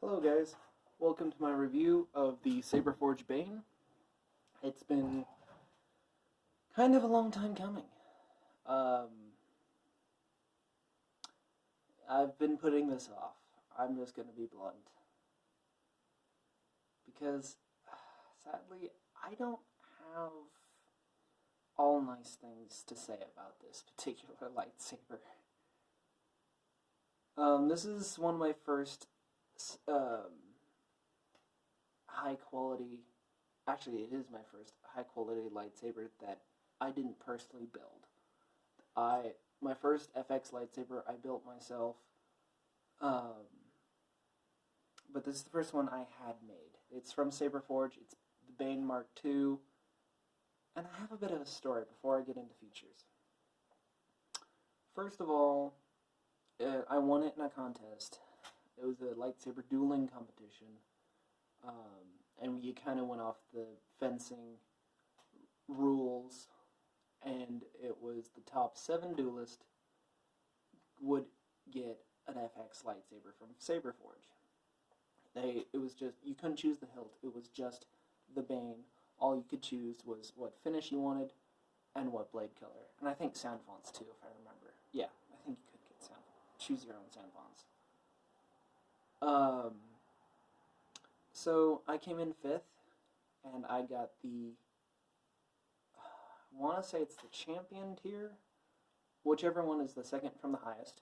Hello guys, welcome to my review of the Saberforge Bane. It's been kind of a long time coming. I've been putting this off. I'm just going to be blunt. Because, sadly, I don't have all nice things to say about this particular lightsaber. This is one of my first high quality, actually it is my first high quality lightsaber that I didn't personally build. My first FX lightsaber I built myself, but this is the first one I had made. It's from Saberforge, it's the Bane Mark II, and I have a bit of a story before I get into features. First of all, I won it in a contest. It was a lightsaber dueling competition, and you kind of went off the fencing rules, and it was the top 7 duelists would get an FX lightsaber from Saberforge. It was just, you couldn't choose the hilt, it was just the Bane. All you could choose was what finish you wanted and what blade color. And I think sound fonts too, if I remember. Yeah, I think you could get choose your own sound fonts. So I came in 5th, and I got the, I want to say it's the champion tier, whichever one is the second from the highest.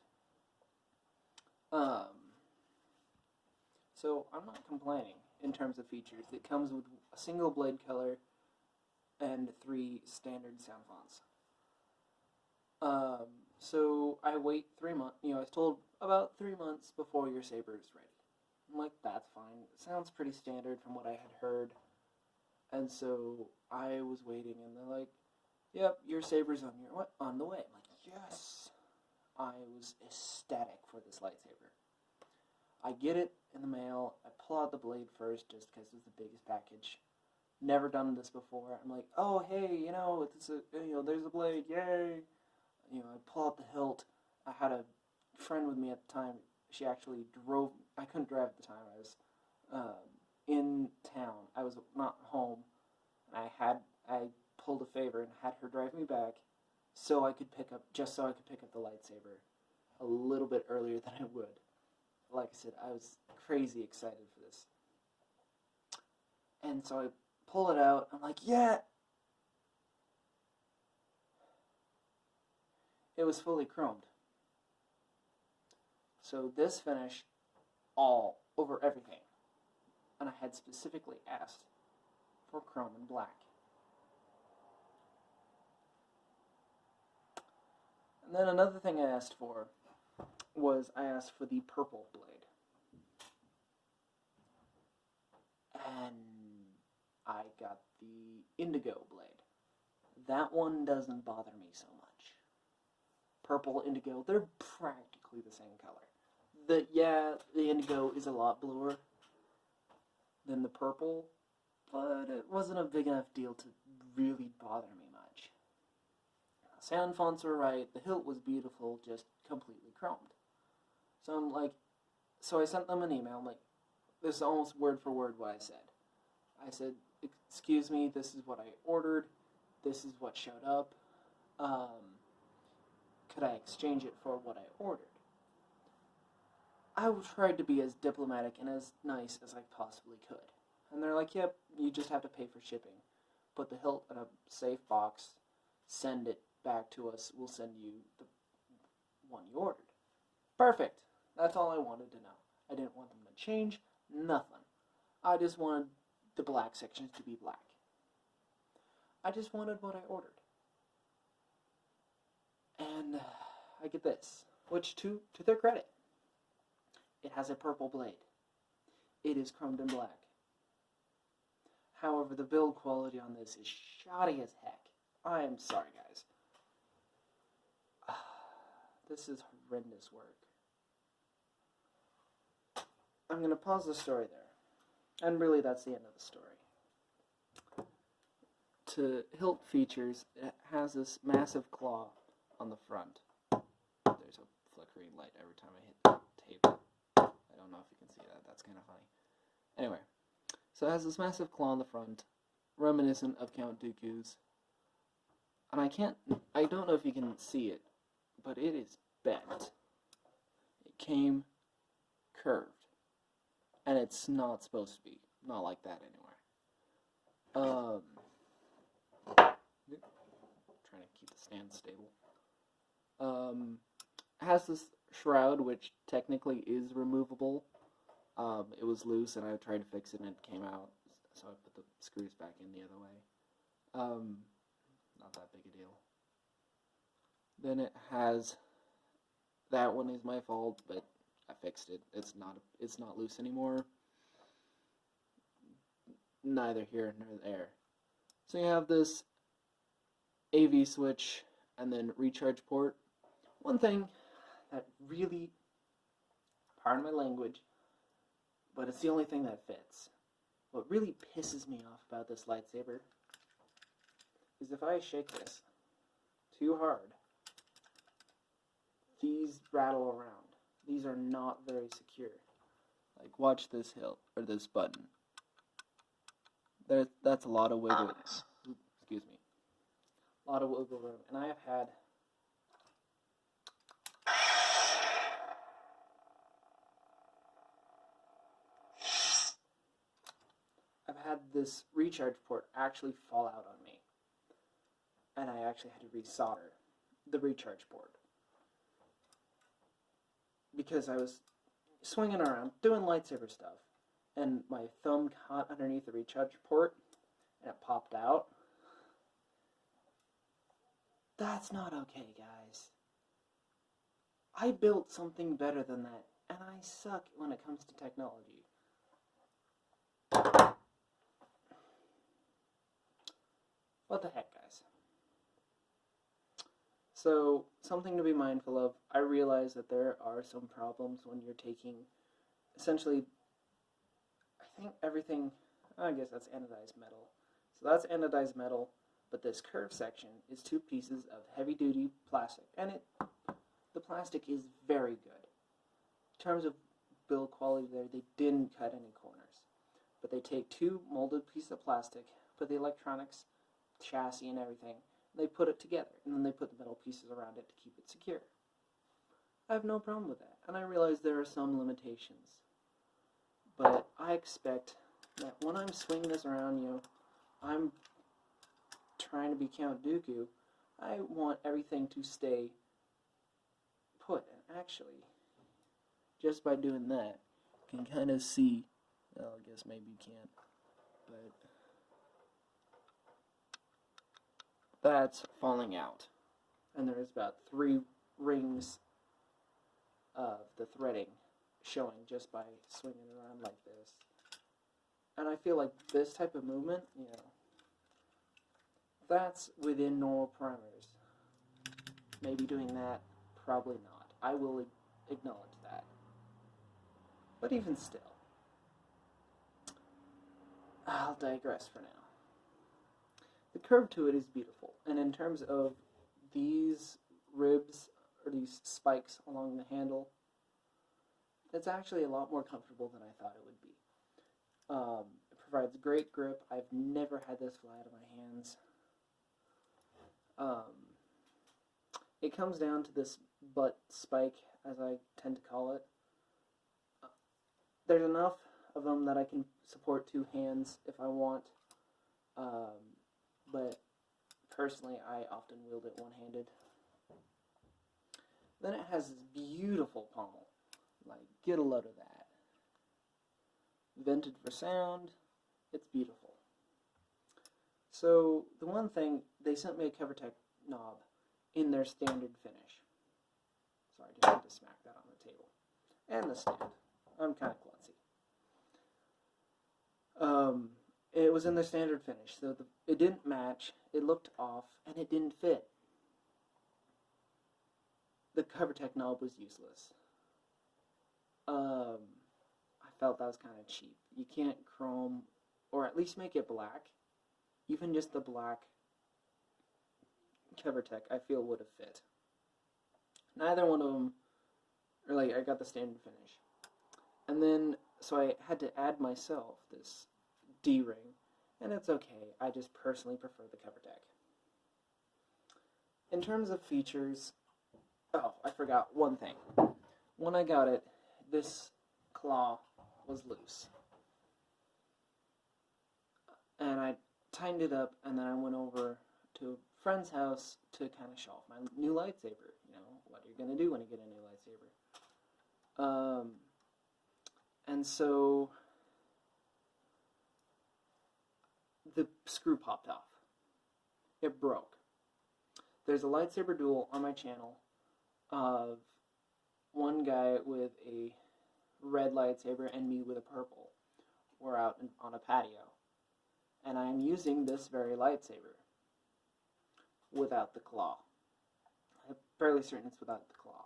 So I'm not complaining in terms of features. It comes with a single blade color and 3 standard sound fonts. So I wait 3 months, I was told about 3 months before your saber is ready. I'm like, that's fine. It sounds pretty standard from what I had heard. And so I was waiting, and they're like, yep, your saber's on the way. I'm like, yes! I was ecstatic for this lightsaber. I get it in the mail. I pull out the blade first just because it's the biggest package. Never done this before. I'm like, oh, hey, there's a blade, yay! I pull out the hilt. I had a friend with me at the time. She actually drove. I couldn't drive at the time. I was in town. I was not home, and I pulled a favor and had her drive me back, so I could pick up the lightsaber a little bit earlier than I would. Like I said, I was crazy excited for this, and so I pull it out. I'm like, yeah. It was fully chromed. So this finish all over everything. And I had specifically asked for chrome and black. And then another thing I asked for was I asked for the purple blade. And I got the indigo blade. That one doesn't bother me so much. Purple, indigo, they're practically the same color. The indigo is a lot bluer than the purple, but it wasn't a big enough deal to really bother me much. Sound fonts were right, the hilt was beautiful, just completely chromed. So I'm like, so I sent them an email. I'm like, this is almost word for word what I said. I said, excuse me, this is what I ordered, this is what showed up, could I exchange it for what I ordered? I tried to be as diplomatic and as nice as I possibly could. And they're like, yep, you just have to pay for shipping. Put the hilt in a safe box, send it back to us, we'll send you the one you ordered. Perfect. That's all I wanted to know. I didn't want them to change nothing. I just wanted the black sections to be black. I just wanted what I ordered. And I get this, which to their credit, it has a purple blade. It is chromed in black. However, the build quality on this is shoddy as heck. I am sorry, guys. This is horrendous work. I'm going to pause the story there. And really, that's the end of the story. To hilt features, it has this massive claw on the front. There's a flickering light every time I hit the table. don't know if you can see that. That's kind of funny. Anyway, so it has this massive claw on the front, reminiscent of Count Dooku's. And I don't know if you can see it, but it is bent. It came curved. And it's not supposed to be. Not like that anyway. Trying to keep the stand stable. It has this shroud, which technically is removable. It was loose, and I tried to fix it, and it came out, so I put the screws back in the other way. Not that big a deal. Then it has, that one is my fault, but I fixed it. It's not loose anymore. Neither here nor there. So you have this AV switch and then recharge port. One thing that really, pardon my language, but it's the only thing that fits. What really pisses me off about this lightsaber is if I shake this too hard, these rattle around. These are not very secure. Like, watch this hilt, or this button. That's a lot of wiggle. Excuse me. A lot of wiggle room. And I have had this recharge port actually fall out on me. And I actually had to resolder the recharge port. Because I was swinging around, doing lightsaber stuff, and my thumb caught underneath the recharge port, and it popped out. That's not okay, guys. I built something better than that, and I suck when it comes to technology. What the heck, guys? So, something to be mindful of. I realize that there are some problems when you're taking, essentially, I think everything, I guess that's anodized metal. So that's anodized metal, but this curved section is two pieces of heavy-duty plastic. And the plastic is very good. In terms of build quality there, they didn't cut any corners. But they take two molded pieces of plastic, put the electronics, chassis and everything, they put it together, and then they put the metal pieces around it to keep it secure. I have no problem with that, and I realize there are some limitations. But I expect that when I'm swinging this around, I'm trying to be Count Dooku, I want everything to stay put. And actually, just by doing that, you can kind of see, well, I guess maybe you can't, but that's falling out. And there's about 3 rings of the threading showing just by swinging around like this. And I feel like this type of movement, that's within normal parameters. Maybe doing that, probably not. I will acknowledge that. But even still, I'll digress for now. The curve to it is beautiful, and in terms of these ribs, or these spikes along the handle, it's actually a lot more comfortable than I thought it would be. It provides great grip. I've never had this fly out of my hands. It comes down to this butt spike, as I tend to call it. There's enough of them that I can support 2 hands if I want. But personally, I often wield it one-handed. Then it has this beautiful pommel. Like, get a load of that. Vented for sound. It's beautiful. So, the one thing, they sent me a CoverTech knob in their standard finish. Sorry, I didn't mean to smack that on the table. And the stand. I'm kind of klutzy. It was in their standard finish, so it didn't match, it looked off, and it didn't fit. The CoverTech knob was useless. I felt that was kind of cheap. You can't chrome, or at least make it black. Even just the black CoverTech, I feel, would have fit. Neither one of them, or I got the standard finish. And then, so I had to add myself this D-ring, and it's okay. I just personally prefer the cover deck. In terms of features, oh, I forgot one thing. When I got it, this claw was loose. And I tightened it up, and then I went over to a friend's house to kind of show off my new lightsaber. You know, what you're going to do when you get a new lightsaber. And so the screw popped off. It broke. There's a lightsaber duel on my channel of one guy with a red lightsaber and me with a purple. We're out on a patio. And I am using this very lightsaber without the claw. I'm fairly certain it's without the claw.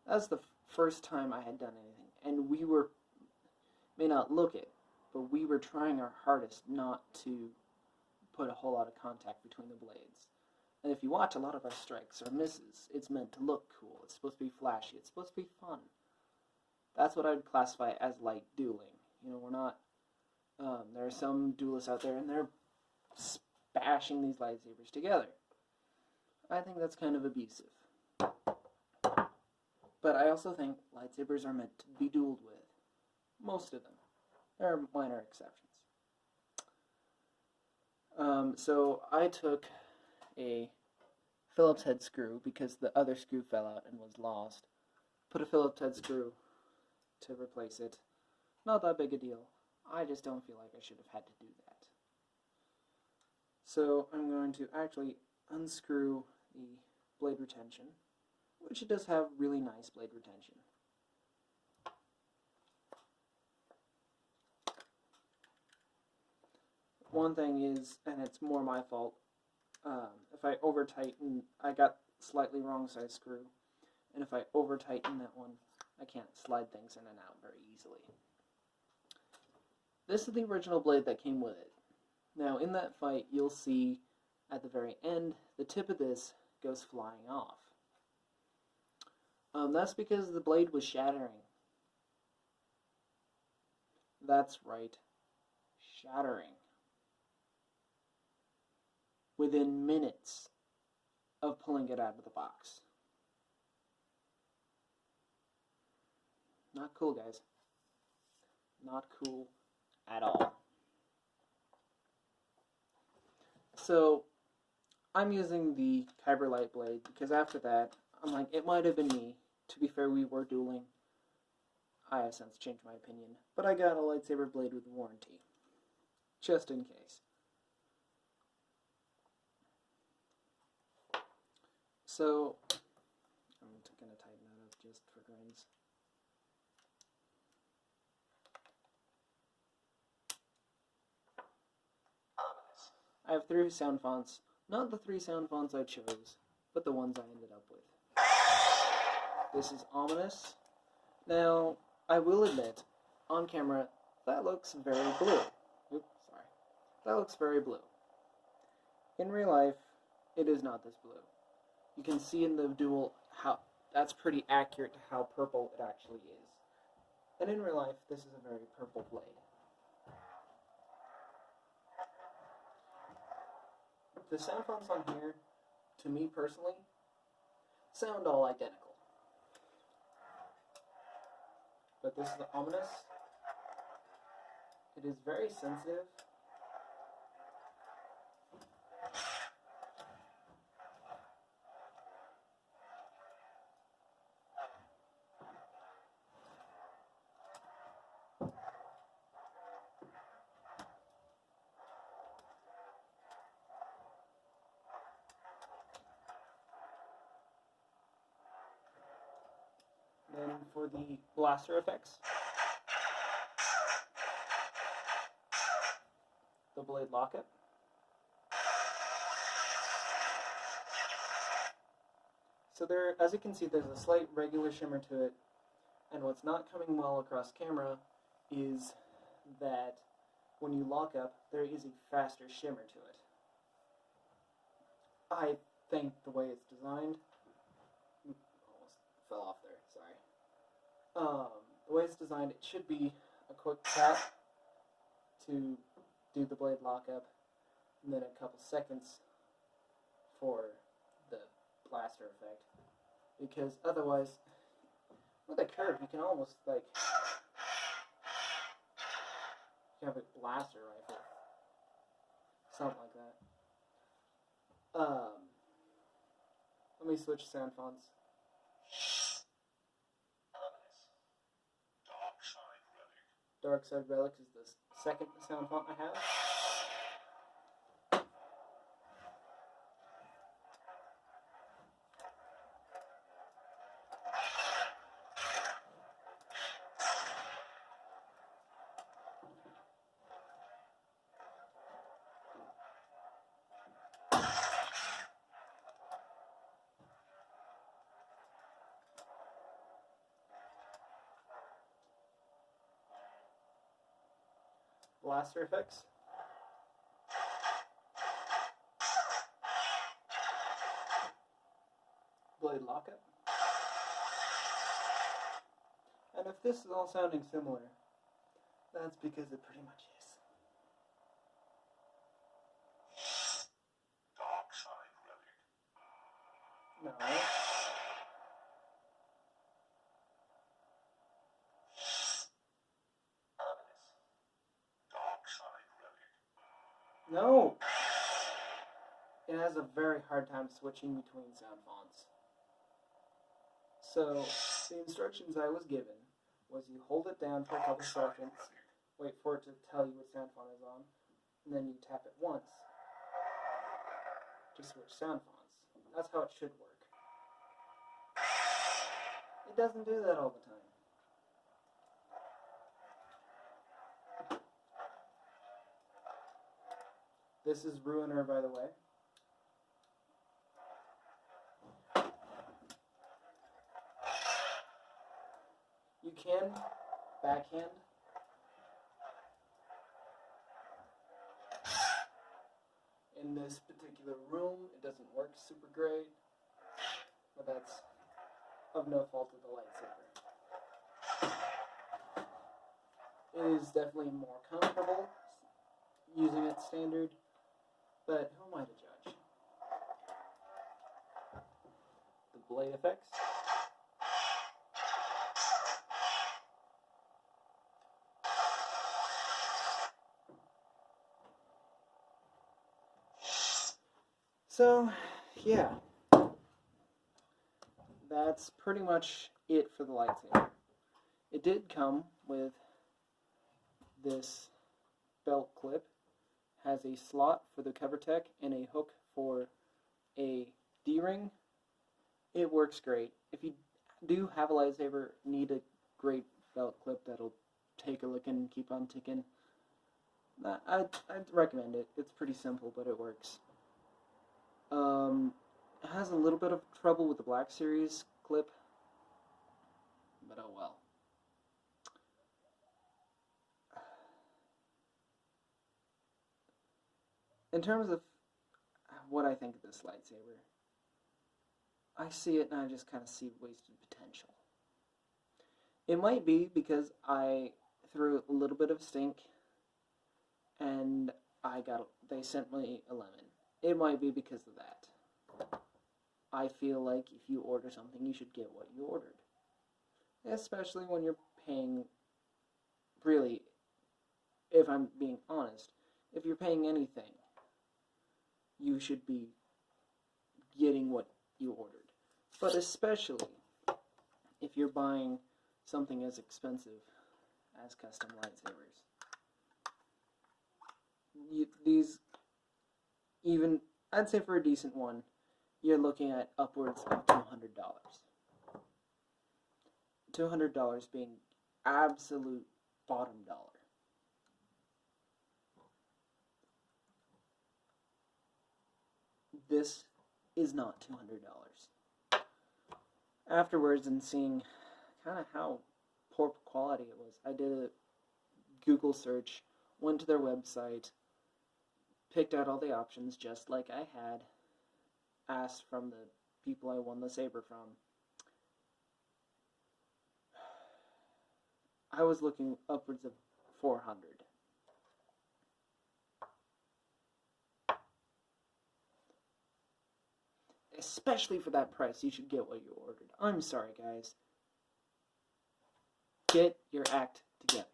That's the first time I had done anything. And we were, may not look it, but we were trying our hardest not to put a whole lot of contact between the blades. And if you watch a lot of our strikes or misses, it's meant to look cool. It's supposed to be flashy. It's supposed to be fun. That's what I would classify as light dueling. You know, we're not, there are some duelists out there and they're bashing these lightsabers together. I think that's kind of abusive. But I also think lightsabers are meant to be dueled with. Most of them. There are minor exceptions. So I took a Phillips head screw because the other screw fell out and was lost. Put a Phillips head screw to replace it. Not that big a deal. I just don't feel like I should have had to do that. So I'm going to actually unscrew the blade retention, which it does have really nice blade retention. One thing is, and it's more my fault, if I over-tighten, I got slightly wrong size screw, and if I over-tighten that one, I can't slide things in and out very easily. This is the original blade that came with it. Now, in that fight, you'll see at the very end, the tip of this goes flying off. That's because the blade was shattering. That's right, shattering. Within minutes of pulling it out of the box. Not cool, guys. Not cool at all. So, I'm using the Kyber Light blade because after that, I'm like, it might have been me. To be fair, we were dueling. I have since changed my opinion. But I got a lightsaber blade with warranty. Just in case. So, I'm going to tighten that up just for grains. I have 3 sound fonts. Not the 3 sound fonts I chose, but the ones I ended up with. This is ominous. Now, I will admit, on camera, that looks very blue. Oops, sorry. That looks very blue. In real life, it is not this blue. You can see in the duel how that's pretty accurate to how purple it actually is. And in real life, this is a very purple blade. The sound fonts on here, to me personally, sound all identical. But this is the ominous. It is very sensitive. Then for the blaster effects, the blade lockup. So there, as you can see, there's a slight regular shimmer to it, and what's not coming well across camera is that when you lock up, there is a faster shimmer to it. I think the way it's designed, almost fell off there, sorry. the way it's designed, it should be a quick tap to do the blade lockup, and then a couple seconds for the blaster effect. Because otherwise, with a curve, you can almost like you have a blaster rifle, something like that. Let me switch sound fonts. Dark Side Relic is the second sound font I have. Blaster effects. Blade lockup. And if this is all sounding similar, that's because it pretty much is. Dark Side Relic. No. Dark Side Relic. No! It has a very hard time switching between sound fonts. So, the instructions I was given was you hold it down for a couple seconds, wait for it to tell you what sound font is on, and then you tap it once to switch sound fonts. That's how it should work. It doesn't do that all the time. This is Ruiner, by the way. You can backhand in this particular room. It doesn't work super great, but that's of no fault of the lightsaber. It is definitely more comfortable using it standard, but who am I to judge? The blade effects. So, yeah, that's pretty much it for the lightsaber. It did come with this belt clip, has a slot for the cover tech and a hook for a D-ring. It works great. If you do have a lightsaber, need a great belt clip that'll take a look and keep on ticking, I'd recommend it. It's pretty simple, but it works. It has a little bit of trouble with the Black Series clip, but oh well. In terms of what I think of this lightsaber, I see it and I just kind of see wasted potential. It might be because I threw a little bit of stink and they sent me a lemon. It might be because of that. I feel like if you order something, you should get what you ordered. Especially when you're paying, really, if I'm being honest, if you're paying anything, you should be getting what you ordered. But especially if you're buying something as expensive as custom lightsabers. I'd say for a decent one, you're looking at upwards of $200. $200 being absolute bottom dollar. This is not $200. Afterwards, and seeing kind of how poor quality it was, I did a Google search, went to their website, picked out all the options just like I had asked from the people I won the saber from. I was looking upwards of 400. Especially for that price, you should get what you ordered. I'm sorry, guys. Get your act together.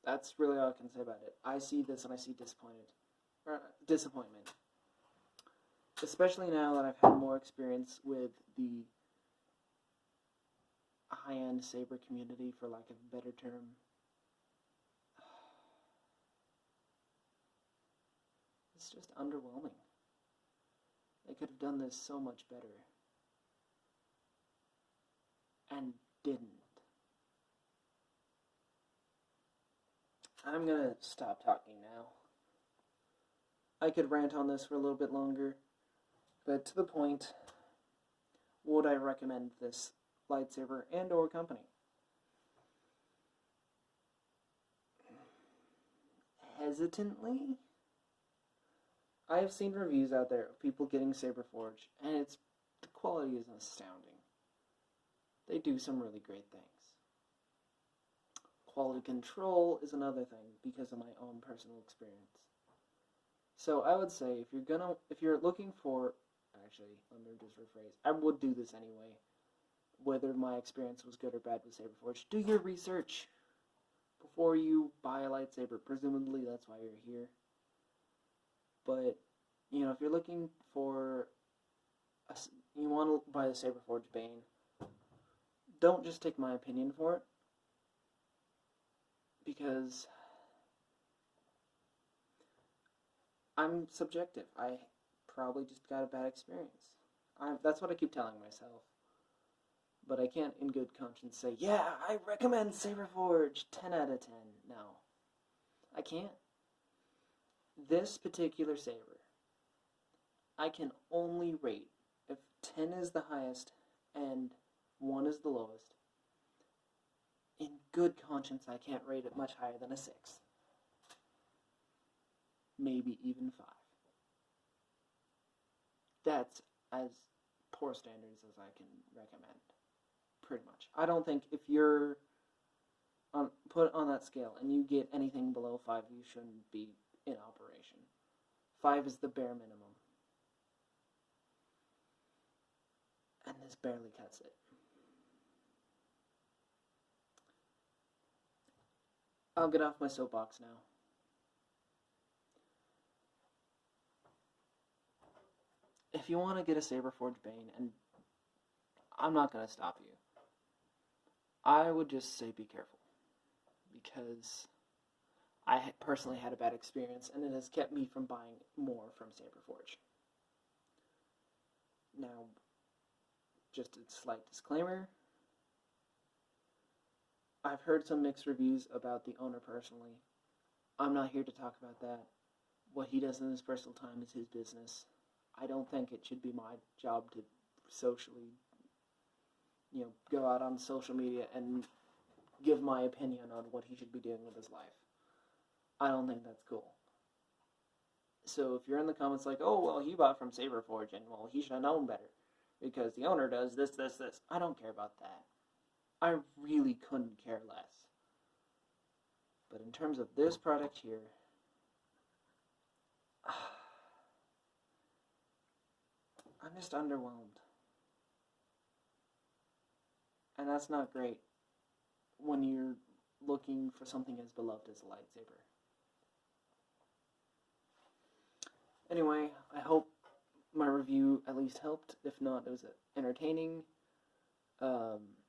That's really all I can say about it. I see this and I see disappointment. Especially now that I've had more experience with the high-end saber community, for lack of a better term. It's just underwhelming. They could have done this so much better. And didn't. I'm gonna stop talking now. I could rant on this for a little bit longer, but to the point, would I recommend this lightsaber and or company? Hesitantly? I have seen reviews out there of people getting Saberforge, and the quality is astounding. They do some really great things. Quality control is another thing because of my own personal experience. So I would say if you're looking for, actually, let me just rephrase. I would do this anyway, whether my experience was good or bad with Saberforge. Do your research before you buy a lightsaber. Presumably that's why you're here. But, you know, if you're looking for, you want to buy the Saberforge Bane, don't just take my opinion for it, because I'm subjective. I probably just got a bad experience. That's what I keep telling myself. But I can't in good conscience say, yeah, I recommend Saberforge 10 out of 10. No. I can't. This particular saber, I can only rate, if 10 is the highest and 1 is the lowest, in good conscience I can't rate it much higher than a 6. Maybe even 5. That's as poor standards as I can recommend. Pretty much. I don't think if you're put on that scale and you get anything below 5, you shouldn't be in operation. 5 is the bare minimum. And this barely cuts it. I'll get off my soapbox now. If you want to get a Saberforge Bane, and I'm not going to stop you, I would just say be careful. Because I personally had a bad experience, and it has kept me from buying more from Saberforge. Now, just a slight disclaimer. I've heard some mixed reviews about the owner personally. I'm not here to talk about that. What he does in his personal time is his business. I don't think it should be my job to socially, go out on social media and give my opinion on what he should be doing with his life. I don't think that's cool. So if you're in the comments like, oh, well, he bought from Saberforge, and, well, he should have known better, because the owner does this, this, this. I don't care about that. I really couldn't care less. But in terms of this product here, I'm just underwhelmed. And that's not great when you're looking for something as beloved as a lightsaber. Anyway, I hope my review at least helped. If not, it was entertaining.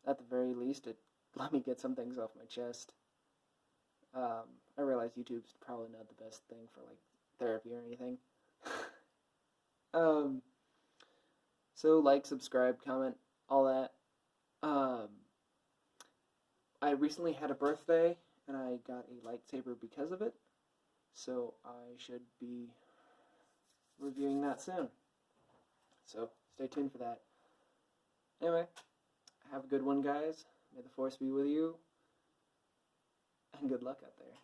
At the very least, it let me get some things off my chest. I realize YouTube's probably not the best thing for, therapy or anything. So, subscribe, comment, all that. I recently had a birthday, and I got a lightsaber because of it. So, I should be reviewing that soon. So, stay tuned for that. Anyway, have a good one, guys. May the Force be with you. And good luck out there.